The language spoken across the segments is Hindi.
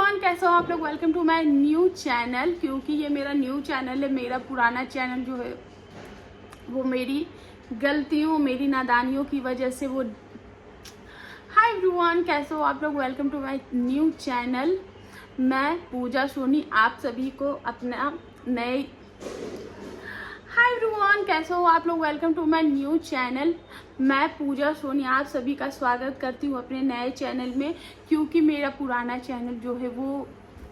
एवरीवन, कैसे हो आप लोग। Welcome to my new channel. क्योंकि ये मेरा न्यू चैनल है, मेरा पुराना चैनल जो है वो मेरी गलतियों, मेरी नादानियों की वजह से वो। हाय एवरीवन, कैसे हो आप लोग। Welcome to my new channel. मैं पूजा सोनी आप सभी को अपना नए हाय एवरीवन, कैसे हो आप लोग। Welcome to my new channel. मैं पूजा सोनी आप सभी का स्वागत करती हूँ अपने नए चैनल में। क्योंकि मेरा पुराना चैनल जो है वो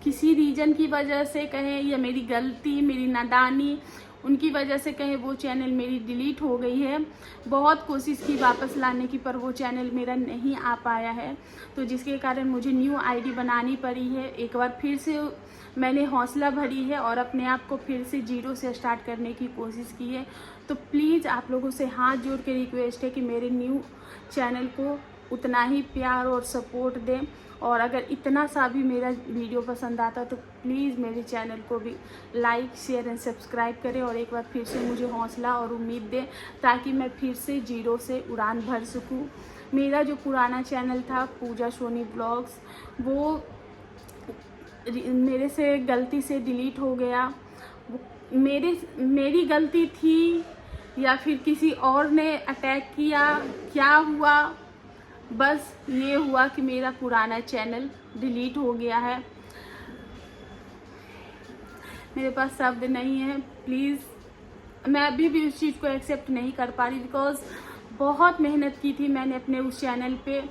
किसी रीजन की वजह से कहें या मेरी गलती, मेरी नादानी, उनकी वजह से कहें वो चैनल मेरी डिलीट हो गई है। बहुत कोशिश की वापस लाने की, पर वो चैनल मेरा नहीं आ पाया है, तो जिसके कारण मुझे न्यू आईडी बनानी पड़ी है। एक बार फिर से मैंने हौसला भरी है और अपने आप को फिर से जीरो से स्टार्ट करने की कोशिश की है। तो प्लीज़ आप लोगों से हाथ जोड़ के रिक्वेस्ट है कि मेरे न्यू चैनल को उतना ही प्यार और सपोर्ट दें। और अगर इतना सा भी मेरा वीडियो पसंद आता तो प्लीज़ मेरे चैनल को भी लाइक, शेयर एंड सब्सक्राइब करें और एक बार फिर से मुझे हौसला और उम्मीद दें, ताकि मैं फिर से जीरो से उड़ान भर सकूं। मेरा जो पुराना चैनल था पूजा सोनी ब्लॉग्स, वो मेरे से गलती से डिलीट हो गया। मेरी गलती थी या फिर किसी और ने अटैक किया, क्या हुआ, बस ये हुआ कि मेरा पुराना चैनल डिलीट हो गया है। मेरे पास शब्द नहीं है। प्लीज़, मैं अभी भी उस चीज़ को एक्सेप्ट नहीं कर पा रही, बिकॉज बहुत मेहनत की थी मैंने अपने उस चैनल पे।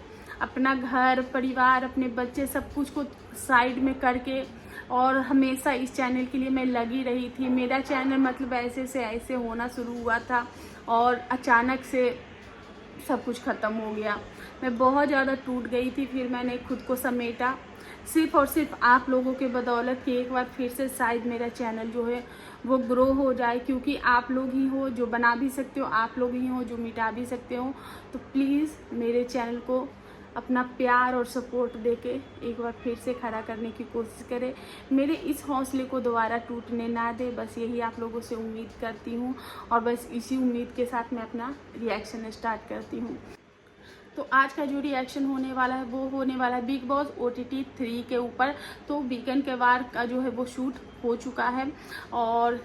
अपना घर परिवार, अपने बच्चे, सब कुछ को साइड में करके, और हमेशा इस चैनल के लिए मैं लगी रही थी। मेरा चैनल मतलब ऐसे से ऐसे होना शुरू हुआ था और अचानक से सब कुछ ख़त्म हो गया। मैं बहुत ज़्यादा टूट गई थी। फिर मैंने खुद को समेटा, सिर्फ़ और सिर्फ आप लोगों के बदौलत कि एक बार फिर से शायद मेरा चैनल जो है वो ग्रो हो जाए। क्योंकि आप लोग ही हो जो बना भी सकते हो, आप लोग ही हो जो मिटा भी सकते हो। तो प्लीज़ मेरे चैनल को अपना प्यार और सपोर्ट देके एक बार फिर से खड़ा करने की कोशिश करें। मेरे इस हौसले को दोबारा टूटने ना दे, बस यही आप लोगों से उम्मीद करती हूँ। और बस इसी उम्मीद के साथ मैं अपना रिएक्शन स्टार्ट करती हूँ। तो आज का जो रिएक्शन होने वाला है वो होने वाला है बिग बॉस OTT 3 के ऊपर। तो वीकेंड के वार का जो है वो शूट हो चुका है और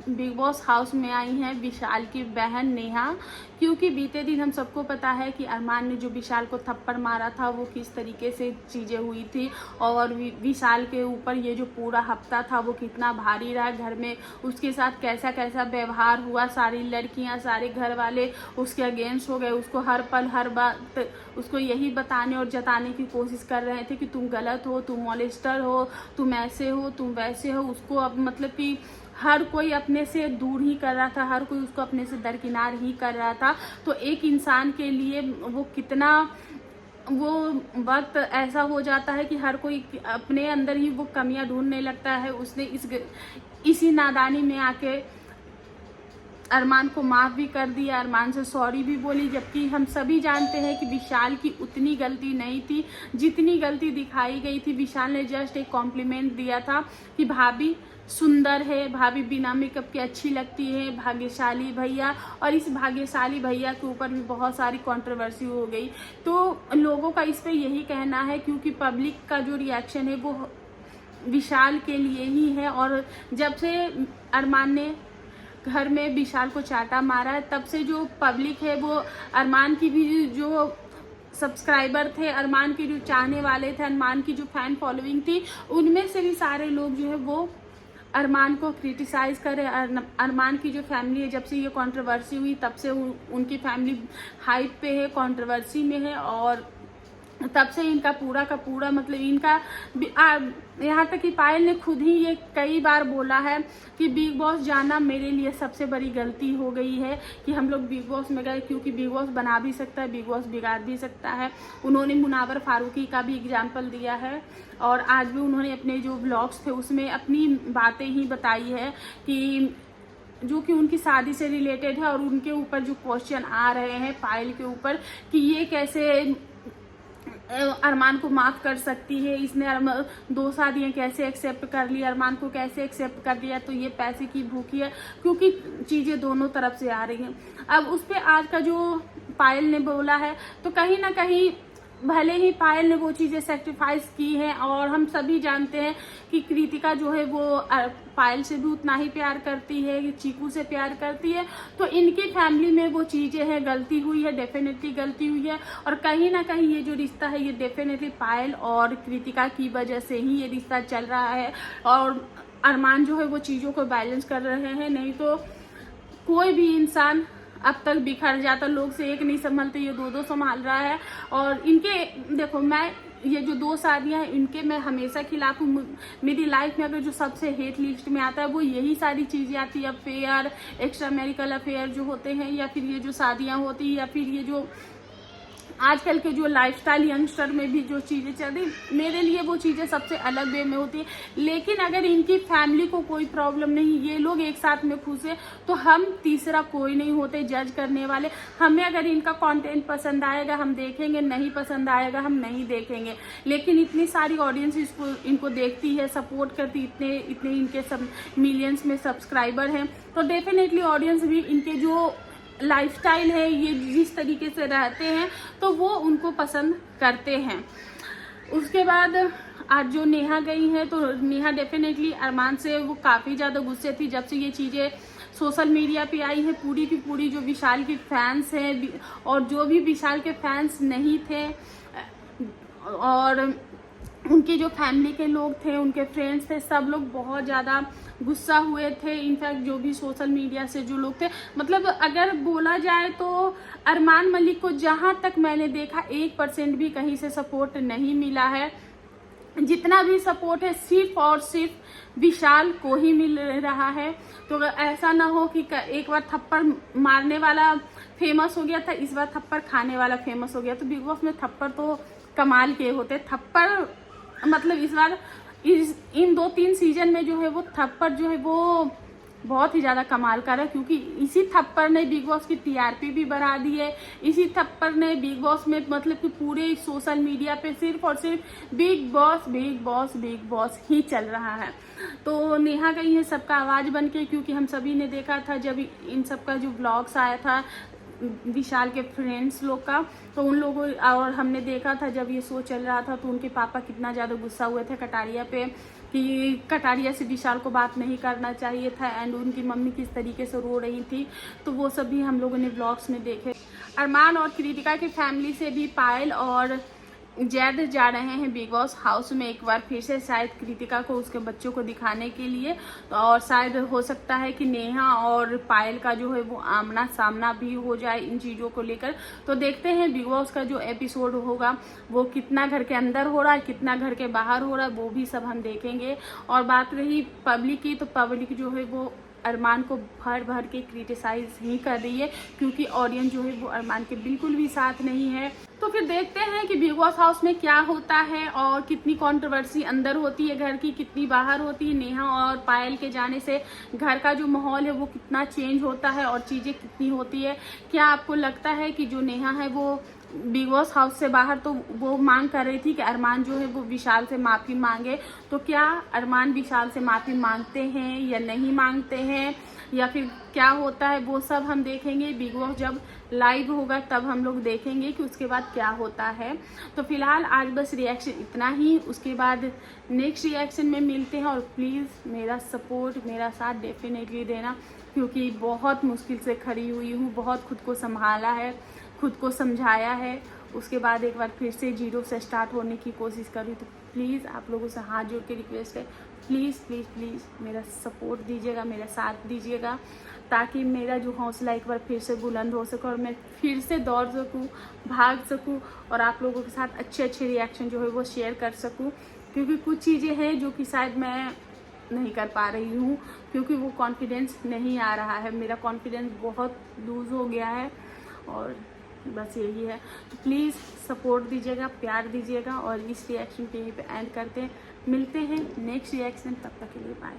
बिग बॉस हाउस में आई हैं विशाल की बहन नेहा। क्योंकि बीते दिन हम सबको पता है कि अरमान ने जो विशाल को थप्पड़ मारा था वो किस तरीके से चीज़ें हुई थी, और विशाल के ऊपर ये जो पूरा हफ्ता था वो कितना भारी रहा घर में। उसके साथ कैसा कैसा व्यवहार हुआ, सारी लड़कियां, सारे घर वाले उसके अगेंस्ट हो गए। उसको हर पल हर बात उसको यही बताने और जताने की कोशिश कर रहे थे कि तुम गलत हो, तुम मॉलेस्टर हो, तुम ऐसे हो, तुम वैसे हो। उसको अब मतलब कि हर कोई अपने से दूर ही कर रहा था, हर कोई उसको अपने से दरकिनार ही कर रहा था। तो एक इंसान के लिए वो कितना, वो वक्त ऐसा हो जाता है कि हर कोई अपने अंदर ही वो कमियां ढूंढने लगता है। उसने इसी नादानी में आके अरमान को माफ़ भी कर दिया, अरमान से सॉरी भी बोली। जबकि हम सभी जानते हैं कि विशाल की उतनी गलती नहीं थी जितनी गलती दिखाई गई थी। विशाल ने जस्ट एक कॉम्प्लीमेंट दिया था कि भाभी सुंदर है, भाभी बिना मेकअप के अच्छी लगती है, भाग्यशाली भैया। और इस भाग्यशाली भैया के ऊपर भी बहुत सारी कंट्रोवर्सी हो गई। तो लोगों का इस पे यही कहना है, क्योंकि पब्लिक का जो रिएक्शन है वो विशाल के लिए ही है। और जब से अरमान ने घर में विशाल को चाटा मारा है, तब से जो पब्लिक है वो अरमान की भी जो सब्सक्राइबर थे, अरमान के जो चाहने वाले थे, अरमान की जो फैन फॉलोइंग थी, उनमें से भी सारे लोग जो है वो अरमान को क्रिटिसाइज करे। अरमान की जो फैमिली है, जब से ये कंट्रोवर्सी हुई तब से उनकी फैमिली हाइप पे है, कंट्रोवर्सी में है। और तब से इनका पूरा का पूरा मतलब इनका यहाँ तक कि पायल ने खुद ही ये कई बार बोला है कि बिग बॉस जाना मेरे लिए सबसे बड़ी गलती हो गई है कि हम लोग बिग बॉस में गए। क्योंकि बिग बॉस बना भी सकता है, बिग बॉस बिगाड़ भी सकता है। उन्होंने मुनावर फारूकी का भी एग्जाम्पल दिया है और आज भी उन्होंने अपने जो व्लॉग्स थे उसमें अपनी बातें ही बताई है कि जो कि उनकी शादी से रिलेटेड है। और उनके ऊपर जो क्वेश्चन आ रहे हैं पायल के ऊपर कि ये कैसे अरमान को माफ़ कर सकती है, इसने 2 शादियाँ कैसे एक्सेप्ट कर ली, अरमान को कैसे एक्सेप्ट कर लिया। तो ये पैसे की भूखी है, क्योंकि चीज़ें दोनों तरफ से आ रही हैं। अब उस पर आज का जो पायल ने बोला है, तो कहीं ना कहीं भले ही पायल ने वो चीज़ें सेक्रीफाइस की हैं और हम सभी जानते हैं कि कृतिका जो है वो पायल से भी उतना ही प्यार करती है, चीकू से प्यार करती है, तो इनकी फैमिली में वो चीज़ें हैं, गलती हुई है, डेफिनेटली गलती हुई है। और कहीं ना कहीं ये जो रिश्ता है ये डेफिनेटली पायल और कृतिका की वजह से ही ये रिश्ता चल रहा है। और अरमान जो है वो चीज़ों को बैलेंस कर रहे हैं, नहीं तो कोई भी इंसान अब तक बिखर जाता। लोग से एक नहीं संभलते, ये दो संभाल रहा है। और इनके देखो, मैं ये जो 2 शादियां हैं इनके मैं हमेशा खिलाफ हूँ। मेरी लाइफ में अगर जो सबसे हेट लिस्ट में आता है वो यही सारी चीज़ें आती है, अफेयर, एक्स्ट्रा मैरिटल अफेयर जो होते हैं, या फिर ये जो शादियां होती है, या फिर ये जो आजकल के जो लाइफस्टाइल यंगस्टर में भी जो चीज़ें चल रही, मेरे लिए वो चीज़ें सबसे अलग वे में होती है। लेकिन अगर इनकी फैमिली को कोई प्रॉब्लम नहीं, ये लोग एक साथ में खुश है, तो हम तीसरा कोई नहीं होते जज करने वाले। हमें अगर इनका कंटेंट पसंद आएगा हम देखेंगे, नहीं पसंद आएगा हम नहीं देखेंगे। लेकिन इतनी सारी ऑडियंस इनको देखती है, सपोर्ट करती, इतने इनके सब मिलियंस में सब्सक्राइबर हैं, तो डेफिनेटली ऑडियंस भी इनके जो लाइफस्टाइल है, ये जिस तरीके से रहते हैं, तो वो उनको पसंद करते हैं। उसके बाद आज जो नेहा गई है, तो नेहा डेफिनेटली अरमान से वो काफ़ी ज़्यादा गुस्से थी जब से ये चीज़ें सोशल मीडिया पे आई है। पूरी की पूरी जो विशाल की फैंस हैं और जो भी विशाल के फैंस नहीं थे और उनके जो फैमिली के लोग थे, उनके फ्रेंड्स थे, सब लोग बहुत ज़्यादा गुस्सा हुए थे। इनफैक्ट जो भी सोशल मीडिया से जो लोग थे, मतलब अगर बोला जाए तो अरमान मलिक को जहाँ तक मैंने देखा 1% भी कहीं से सपोर्ट नहीं मिला है। जितना भी सपोर्ट है सिर्फ और सिर्फ विशाल को ही मिल रहा है। तो ऐसा ना हो कि एक बार थप्पड़ मारने वाला फेमस हो गया था, इस बार थप्पड़ खाने वाला फेमस हो गया। तो बिग बॉस में थप्पड़ तो कमाल के होते, थप्पड़ मतलब इस बार इन 2-3 सीजन में जो है वो थप्पड़ जो है वो बहुत ही ज़्यादा कमाल का रहा, क्योंकि इसी थप्पड़ ने बिग बॉस की टीआरपी भी बढ़ा दी है। इसी थप्पड़ ने बिग बॉस में मतलब कि पूरे सोशल मीडिया पे सिर्फ और सिर्फ Bigg Boss Bigg Boss Bigg Boss ही चल रहा है। तो नेहा गई है सबका आवाज़ बन के, क्योंकि हम सभी ने देखा था जब इन सबका जो ब्लॉग्स आया था विशाल के फ्रेंड्स लोग का, तो उन लोगों और हमने देखा था जब ये शो चल रहा था तो उनके पापा कितना ज़्यादा गुस्सा हुए थे कटारिया पे कि कटारिया से विशाल को बात नहीं करना चाहिए था, एंड उनकी मम्मी किस तरीके से रो रही थी। तो वो सब भी हम लोगों ने ब्लॉग्स में देखे। अरमान और कृतिका की फैमिली से भी पायल और जैद जा रहे हैं बिग बॉस हाउस में एक बार फिर से, शायद कृतिका को उसके बच्चों को दिखाने के लिए। और शायद हो सकता है कि नेहा और पायल का जो है वो आमना सामना भी हो जाए इन चीज़ों को लेकर। तो देखते हैं बिग बॉस का जो एपिसोड होगा वो कितना घर के अंदर हो रहा है, कितना घर के बाहर हो रहा है, वो भी सब हम देखेंगे। और बात रही पब्लिक की, तो पब्लिक जो है वो अरमान को भर भर के क्रिटिसाइज ही कर रही है, क्योंकि ऑडियंस जो है वो अरमान के बिल्कुल भी साथ नहीं है। तो फिर देखते हैं कि बिग बॉस हाउस में क्या होता है और कितनी कंट्रोवर्सी अंदर होती है घर की, कितनी बाहर होती है। नेहा और पायल के जाने से घर का जो माहौल है वो कितना चेंज होता है और चीज़ें कितनी होती है। क्या आपको लगता है कि जो नेहा है वो बिग बॉस हाउस से बाहर तो वो मांग कर रही थी कि अरमान जो है वो विशाल से माफ़ी मांगे, तो क्या अरमान विशाल से माफ़ी मांगते हैं या नहीं मांगते हैं, या फिर क्या होता है, वो सब हम देखेंगे। बिग बॉस जब लाइव होगा तब हम लोग देखेंगे कि उसके बाद क्या होता है। तो फिलहाल आज बस रिएक्शन इतना ही, उसके बाद नेक्स्ट रिएक्शन में मिलते हैं। और प्लीज़ मेरा सपोर्ट, मेरा साथ डेफिनेटली देना, क्योंकि बहुत मुश्किल से खड़ी हुई हूँ, बहुत खुद को संभाला है, खुद को समझाया है, उसके बाद एक बार फिर से जीरो से स्टार्ट होने की कोशिश करी। तो प्लीज़ आप लोगों से हाथ जोड़ के रिक्वेस्ट है, प्लीज़ प्लीज़ प्लीज़ मेरा सपोर्ट दीजिएगा, मेरा साथ दीजिएगा, ताकि मेरा जो हौसला एक बार फिर से बुलंद हो सके और मैं फिर से दौड़ सकूं, भाग सकूं और आप लोगों के साथ अच्छे अच्छे रिएक्शन जो है वो शेयर कर सकूं। क्योंकि कुछ चीज़ें हैं जो कि शायद मैं नहीं कर पा रही हूँ, क्योंकि वो कॉन्फिडेंस नहीं आ रहा है, मेरा कॉन्फिडेंस बहुत लूज़ हो गया है। और बस यही है, तो प्लीज़ सपोर्ट दीजिएगा, प्यार दीजिएगा। और इस रिएक्शन पे यहीं पे एंड करते हैं, मिलते हैं नेक्स्ट रिएक्शन, तब तक के लिए बाय।